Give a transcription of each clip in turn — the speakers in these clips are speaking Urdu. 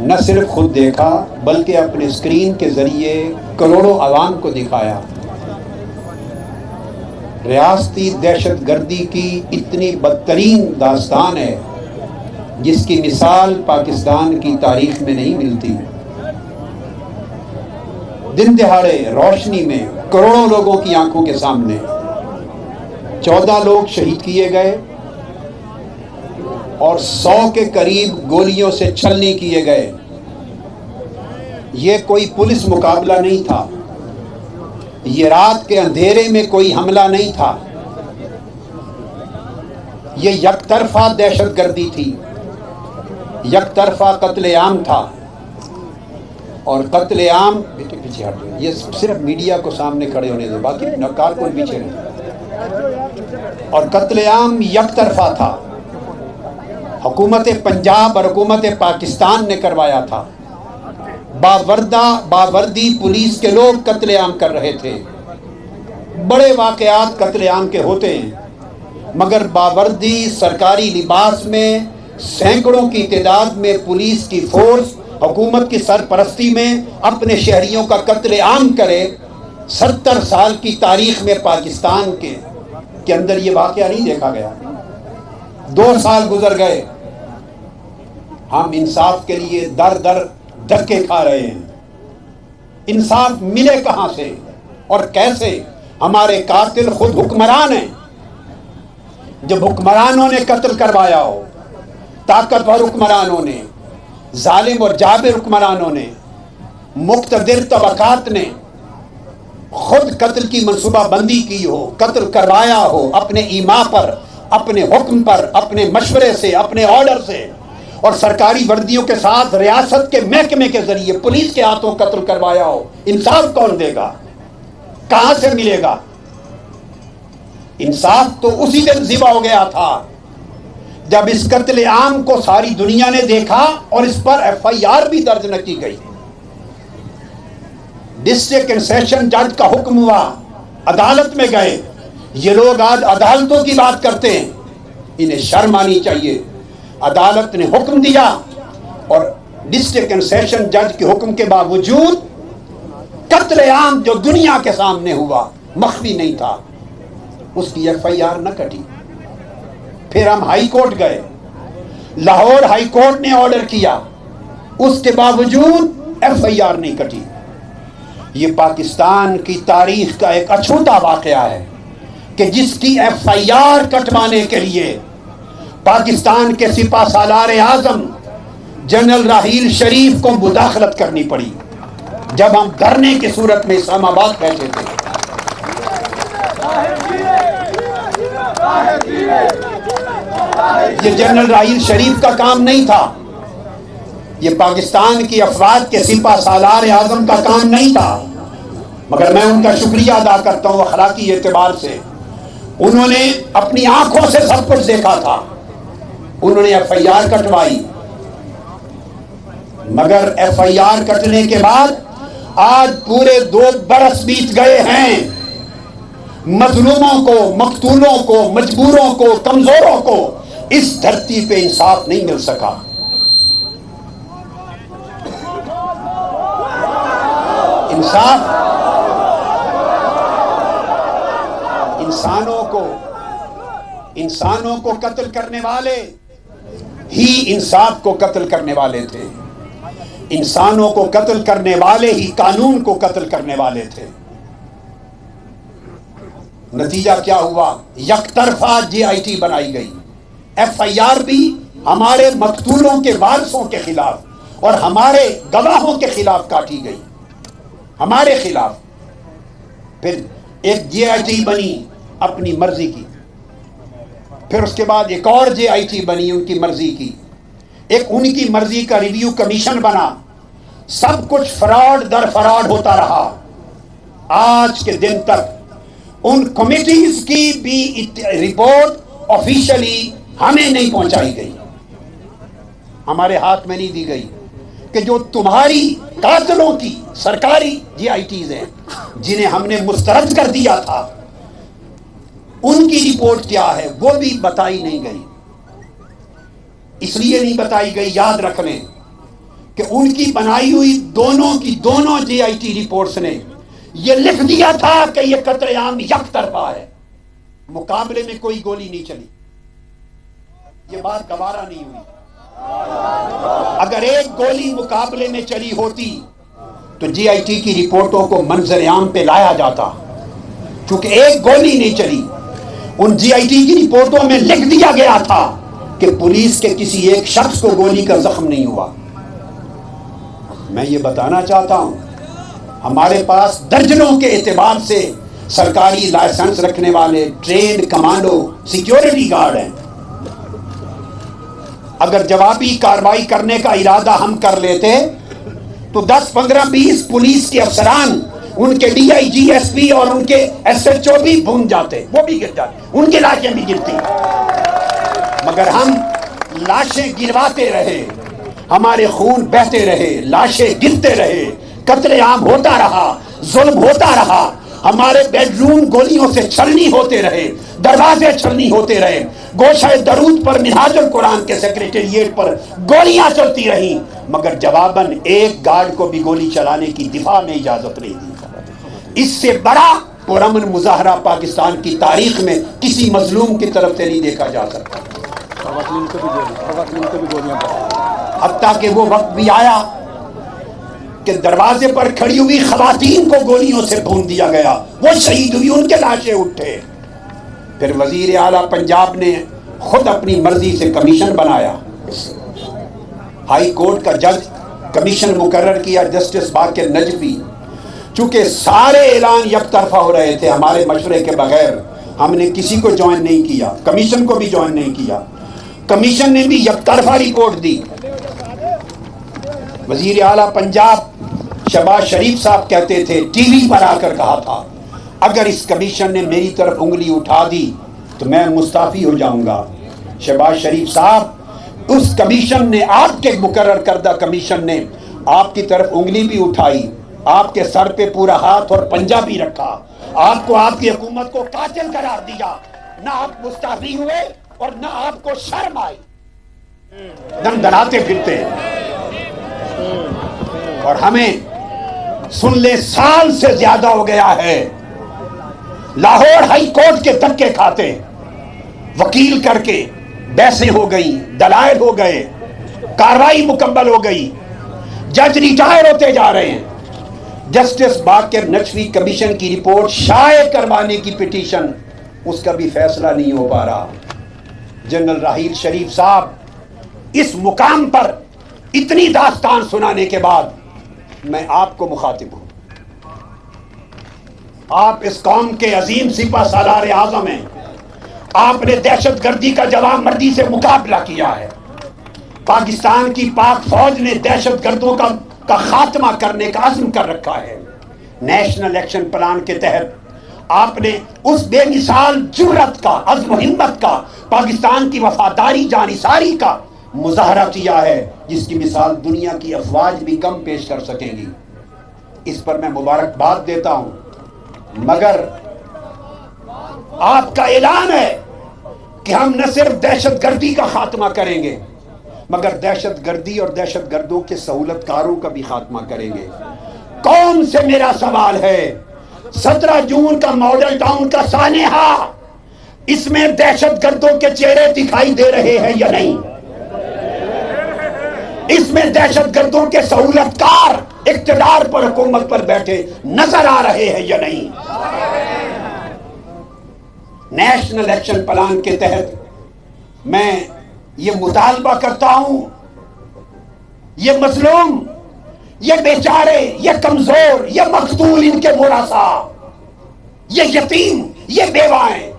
نہ صرف خود دیکھا بلکہ اپنے اسکرین کے ذریعے کروڑوں عوام کو دکھایا۔ ریاستی دہشت گردی کی اتنی بدترین داستان ہے جس کی مثال پاکستان کی تاریخ میں نہیں ملتی۔ دن دہاڑے روشنی میں کروڑوں لوگوں کی آنکھوں کے سامنے 14 لوگ شہید کیے گئے اور 100 کے قریب گولیوں سے چھلنی کیے گئے۔ یہ کوئی پولیس مقابلہ نہیں تھا، یہ رات کے اندھیرے میں کوئی حملہ نہیں تھا، یہ یک طرفہ دہشت گردی تھی، یک طرفہ قتل عام تھا۔ اور قتل عام پیچھے ہٹ جائے، یہ صرف میڈیا کو سامنے کھڑے ہونے دے، باقی کارکن پیچھے نہیں۔ اور قتل عام یک طرفہ تھا، حکومت پنجاب اور حکومت پاکستان نے کروایا تھا۔ باوردی پولیس کے لوگ قتل عام کر رہے تھے۔ بڑے واقعات قتل عام کے ہوتے ہیں، مگر باوردی سرکاری لباس میں سینکڑوں کی تعداد میں پولیس کی فورس حکومت کی سرپرستی میں اپنے شہریوں کا قتل عام کرے، 70 سال کی تاریخ میں پاکستان کے اندر یہ واقعہ نہیں دیکھا گیا۔ 2 سال گزر گئے، ہم انصاف کے لیے در در دھکے کھا رہے ہیں۔ انصاف ملے کہاں سے اور کیسے؟ ہمارے قاتل خود حکمران ہیں۔ جب حکمرانوں نے قتل کروایا ہو، طاقتور حکمرانوں نے، ظالم اور جابر حکمرانوں نے، مقتدر طبقات نے خود قتل کی منصوبہ بندی کی ہو، قتل کروایا ہو اپنے ایما پر، اپنے حکم پر، اپنے مشورے سے، اپنے آرڈر سے، اور سرکاری وردیوں کے ساتھ ریاست کے محکمے کے ذریعے پولیس کے ہاتھوں قتل کروایا ہو، انصاف کون دے گا؟ کہاں سے ملے گا؟ انصاف تو اسی دن ذبح ہو گیا تھا جب اس قتل عام کو ساری دنیا نے دیکھا اور اس پر FIR بھی درج نہ کی گئی۔ ڈسٹرکٹ اینڈ سیشن جج کا حکم ہوا، عدالت میں گئے۔ یہ لوگ آج عدالتوں کی بات کرتے ہیں، انہیں شرم آنی چاہیے۔ عدالت نے حکم دیا اور ڈسٹرکٹ اینڈ سیشن جج کے حکم کے باوجود قتل عام جو دنیا کے سامنے ہوا، مخفی نہیں تھا، اس کی FIR نہ کٹی۔ پھر ہم ہائی کورٹ گئے، لاہور ہائی کورٹ نے آرڈر کیا، اس کے باوجود FIR نہیں کٹی۔ یہ پاکستان کی تاریخ کا ایک اچھوتا واقعہ ہے کہ جس کی FIR کٹوانے کے لیے پاکستان کے سپہ سالار اعظم جنرل راحیل شریف کو مداخلت کرنی پڑی جب ہم دھرنے کی صورت میں اسلام آباد بیٹھے تھے۔ یہ جنرل راحیل شریف کا کام نہیں تھا، یہ پاکستان کی افواج کے سپہ سالار اعظم کا کام نہیں تھا، مگر میں ان کا شکریہ ادا کرتا ہوں اخلاقی اعتبار سے۔ انہوں نے اپنی آنکھوں سے سب کچھ دیکھا تھا، انہوں نے FIR کٹوائی، مگر FIR کٹنے کے بعد آج پورے 2 برس بیت گئے ہیں، مظلوموں کو، مقتولوں کو، مجبوروں کو، کمزوروں کو اس دھرتی پہ انصاف نہیں مل سکا۔ انسانوں کو قتل کرنے والے ہی انصاف کو قتل کرنے والے تھے، انسانوں کو قتل کرنے والے ہی قانون کو قتل کرنے والے تھے۔ نتیجہ کیا ہوا؟ یک طرفہ JIT بنائی گئی، FIR بھی ہمارے مقتولوں کے وارثوں کے خلاف اور ہمارے گواہوں کے خلاف کاٹی گئی، ہمارے خلاف۔ پھر ایک JIT بنی اپنی مرضی کی، پھر اس کے بعد ایک اور JIT بنی ان کی مرضی کی، ایک ان کی مرضی کا ریویو کمیشن بنا، سب کچھ فراڈ در فراڈ ہوتا رہا۔ آج کے دن تک ان کمیٹیز کی بھی رپورٹ آفیشلی ہمیں نہیں پہنچائی گئی، ہمارے ہاتھ میں نہیں دی گئی کہ جو تمہاری قاتلوں کی سرکاری JITs ہیں جنہیں ہم نے مسترد کر دیا تھا، ان کی رپورٹ کیا ہے وہ بھی بتائی نہیں گئی۔ اس لیے نہیں بتائی گئی، یاد رکھ لیں کہ ان کی بنائی ہوئی دونوں جے آئی ٹی رپورٹس نے یہ لکھ دیا تھا کہ یہ قتل عام یک طرفہ ہے، مقابلے میں کوئی گولی نہیں چلی. یہ بات گوارا نہیں ہوئی. اگر ایک گولی مقابلے میں چلی ہوتی تو جے آئی ٹی کی رپورٹوں کو منظر عام پہ لایا جاتا. چونکہ ایک گولی نہیں چلی، ان جے آئی ٹی کی رپورٹوں میں لکھ دیا گیا تھا کہ پولیس کے کسی ایک شخص کو گولی کا زخم نہیں ہوا. میں یہ بتانا چاہتا ہوں ہمارے پاس درجنوں کے اعتبار سے سرکاری لائسنس رکھنے والے ٹرینڈ کمانڈو سیکیورٹی گارڈ ہیں. اگر جوابی کارروائی کرنے کا ارادہ ہم کر لیتے تو 10 15 20 پولیس کے افسران، ان کے D I G S P اور ان کے ایس ایچ او بھی بھون جاتے، وہ بھی گر جاتے، ان کی لاشیں بھی گرتی. مگر ہم لاشیں گرواتے رہے، ہمارے خون بہتے رہے، لاشیں گرتے رہے، قتل عام ہوتا رہا، ظلم ہوتا رہا، ہمارے بیڈ روم گولیوں سے چھلنی ہوتے رہے، دروازے چھلنی ہوتے رہے، گوشہ درود پر منہاج القرآن کے سیکریٹریٹ پر گولیاں چلتی رہیں، مگر جواباً ایک گارڈ کو بھی گولی چلانے کی دفاع میں اجازت نہیں دی. اس سے بڑا پرامن مظاہرہ پاکستان کی تاریخ میں کسی مظلوم کی طرف سے نہیں دیکھا جا سکتا. حتیٰ کہ وہ وقت بھی آیا کہ دروازے پر کھڑی ہوئی خواتین کو گولیوں سے بھون دیا گیا، وہ شہید ہوئی، ان کے لاشیں اٹھے. پھر وزیر اعلیٰ پنجاب نے خود اپنی مرضی سے کمیشن بنایا، ہائی کورٹ کا جج کمیشن مقرر کیا جسٹس باقر نجفی. چونکہ سارے اعلان یک طرفہ ہو رہے تھے، ہمارے مشورے کے بغیر ہم نے کسی کو جوائن نہیں کیا، کمیشن کو بھی جوائن نہیں کیا. کمیشن نے بھی یک طرفہ رپورٹ دی. وزیر اعلیٰ پنجاب شہباز شریف صاحب کہتے تھے، ٹی وی پر آ کر کہا تھا، اگر اس کمیشن نے میری طرف انگلی اٹھا دی تو میں مستعفی ہو جاؤں گا. شہباز شریف صاحب، اس کمیشن نے، آپ کے مقرر کردہ کمیشن نے آپ کی طرف انگلی بھی اٹھائی، آپ کے سر پہ پورا ہاتھ اور پنجہ بھی رکھا، آپ کو، آپ کی حکومت کو قاتل قرار دیا. نہ آپ مستعفی ہوئے اور نہ آپ کو شرم آئی، دم دلاتے پھرتے. اور ہمیں سن لے، سال سے زیادہ ہو گیا ہے لاہور ہائی کورٹ کے دھکے کھاتے، وکیل کر کے بحثیں ہو گئی، دلائل ہو گئے، کارروائی مکمل ہو گئی، جج ریٹائر ہوتے جا رہے ہیں. جسٹس باقر نجفی کمیشن کی رپورٹ شائع کروانے کی پٹیشن، اس کا بھی فیصلہ نہیں ہو پا رہا. جنرل راحیل شریف صاحب، اس مقام پر اتنی داستان سنانے کے بعد میں آپ کو مخاطب ہوں. آپ اس قوم کے عظیم سپہ سالار اعظم ہیں. آپ نے دہشت گردی کا جواب مردی سے مقابلہ کیا ہے. پاکستان کی پاک فوج نے دہشت گردوں کا خاتمہ کرنے کا عزم کر رکھا ہے. نیشنل ایکشن پلان کے تحت آپ نے اس بے مثال جرت کا، عزم و ہمت کا، پاکستان کی وفاداری جانثاری کا مظاہرہ کیا ہے، جس کی مثال دنیا کی افواج بھی کم پیش کر سکیں گی. اس پر میں مبارکباد دیتا ہوں. مگر آپ کا اعلان ہے کہ ہم نہ صرف دہشت گردی کا خاتمہ کریں گے، مگر دہشت گردی اور دہشت گردوں کے سہولت کاروں کا بھی خاتمہ کریں گے. کون سے، میرا سوال ہے، 17 جون کا ماڈل ٹاؤن کا سانحہ، اس میں دہشت گردوں کے چہرے دکھائی دے رہے ہیں یا نہیں؟ اس میں دہشت گردوں کے سہولت کار اقتدار پر، حکومت پر بیٹھے نظر آ رہے ہیں یا نہیں؟ نیشنل ایکشن پلان کے تحت میں یہ مطالبہ کرتا ہوں، یہ مظلوم، یہ بیچارے، یہ کمزور، یہ مقتول، ان کے مراسا، یہ یتیم، یہ بیوائیں،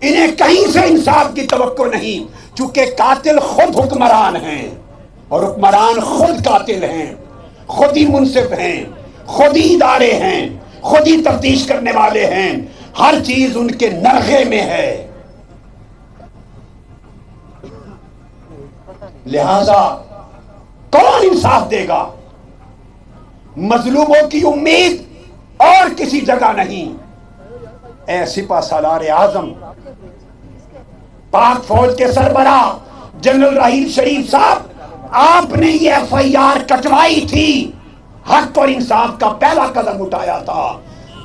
انہیں کہیں سے انصاف کی توقع نہیں. چونکہ قاتل خود حکمران ہیں اور حکمران خود قاتل ہیں، خود ہی منصف ہیں، خود ہی ادارے ہیں، خود ہی تفتیش کرنے والے ہیں، ہر چیز ان کے نرغے میں ہے. لہذا کون انصاف دے گا؟ مظلوموں کی امید اور کسی جگہ نہیں. اے سپہ سالار اعظم، پاک فوج کے سربراہ جنرل راحیل شریف صاحب، آپ نے یہ FIR کٹوائی تھی، حق اور انصاف کا پہلا قدم اٹھایا تھا.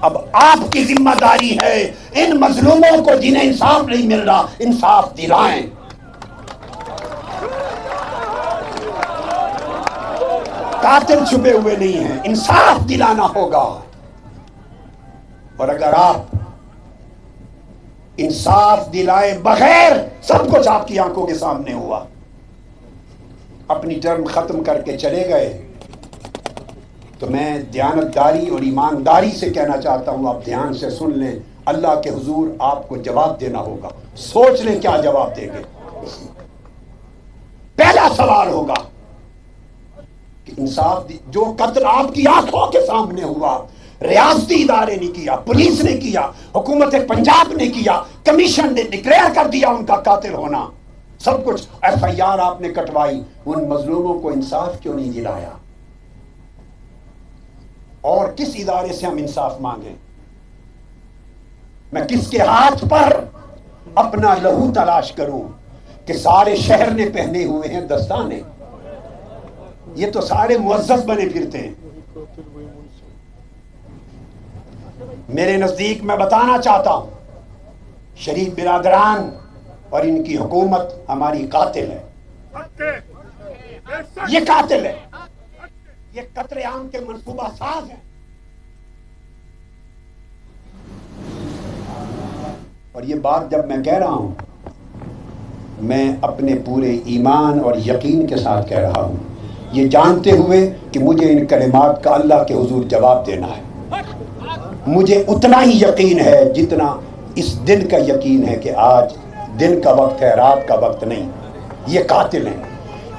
اب آپ کی ذمہ داری ہے ان مظلوموں کو جنہیں انصاف نہیں مل رہا انصاف دلائیں. قاتل چھپے ہوئے نہیں ہیں، انصاف دلانا ہوگا. اور اگر آپ انصاف دلائے بغیر سب کچھ آپ کی آنکھوں کے سامنے ہوا، اپنی ٹرم ختم کر کے چلے گئے، تو میں دیانتداری اور ایمانداری سے کہنا چاہتا ہوں، آپ دھیان سے سن لیں، اللہ کے حضور آپ کو جواب دینا ہوگا. سوچ لیں کیا جواب دیں گے. پہلا سوال ہوگا کہ انصاف جو قتل آپ کی آنکھوں کے سامنے ہوا، ریاستی ادارے نے کیا، پولیس نے کیا، حکومت پنجاب نے کیا، کمیشن نے ڈکلیئر کر دیا ان کا قاتل ہونا، سب کچھ FIR آپ نے کٹوائی، ان مظلوموں کو انصاف کیوں نہیں دلایا؟ اور کس ادارے سے ہم انصاف مانگیں؟ میں کس کے ہاتھ پر اپنا لہو تلاش کروں کہ سارے شہر نے پہنے ہوئے ہیں دستانے، یہ تو سارے معزز بنے پھرتے ہیں. میرے نزدیک میں بتانا چاہتا ہوں، شریف برادران اور ان کی حکومت ہماری قاتل ہے. یہ قاتل ہے، یہ قتل عام کے منصوبہ ساز ہیں. اور یہ بات جب میں کہہ رہا ہوں، میں اپنے پورے ایمان اور یقین کے ساتھ کہہ رہا ہوں، یہ جانتے ہوئے کہ مجھے ان کلمات کا اللہ کے حضور جواب دینا ہے. مجھے اتنا ہی یقین ہے جتنا اس دن کا یقین ہے کہ آج دن کا وقت ہے، رات کا وقت نہیں. یہ قاتل ہیں،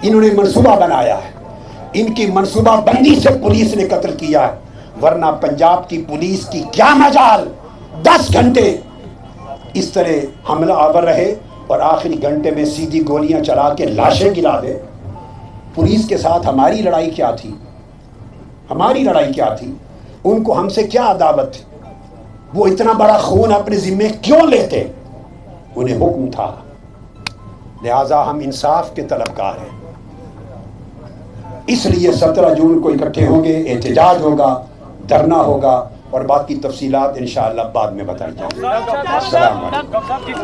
انہوں نے منصوبہ بنایا ہے، ان کی منصوبہ بندی سے پولیس نے قتل کیا ہے. ورنہ پنجاب کی پولیس کی کیا مجال 10 گھنٹے اس طرح حملہ آور رہے اور آخری گھنٹے میں سیدھی گولیاں چلا کے لاشیں گرا دے. پولیس کے ساتھ ہماری لڑائی کیا تھی؟ ہماری لڑائی کیا تھی؟ ان کو ہم سے کیا عداوت تھی؟ وہ اتنا بڑا خون اپنے ذمے کیوں لیتے؟ انہیں حکم تھا. لہذا ہم انصاف کے طلبگار ہیں. اس لیے 17 جون کو اکٹھے ہوں گے، احتجاج ہوگا، دھرنا ہوگا، اور باقی تفصیلات انشاءاللہ بعد میں بتائی جائیں گی. السلام علیکم.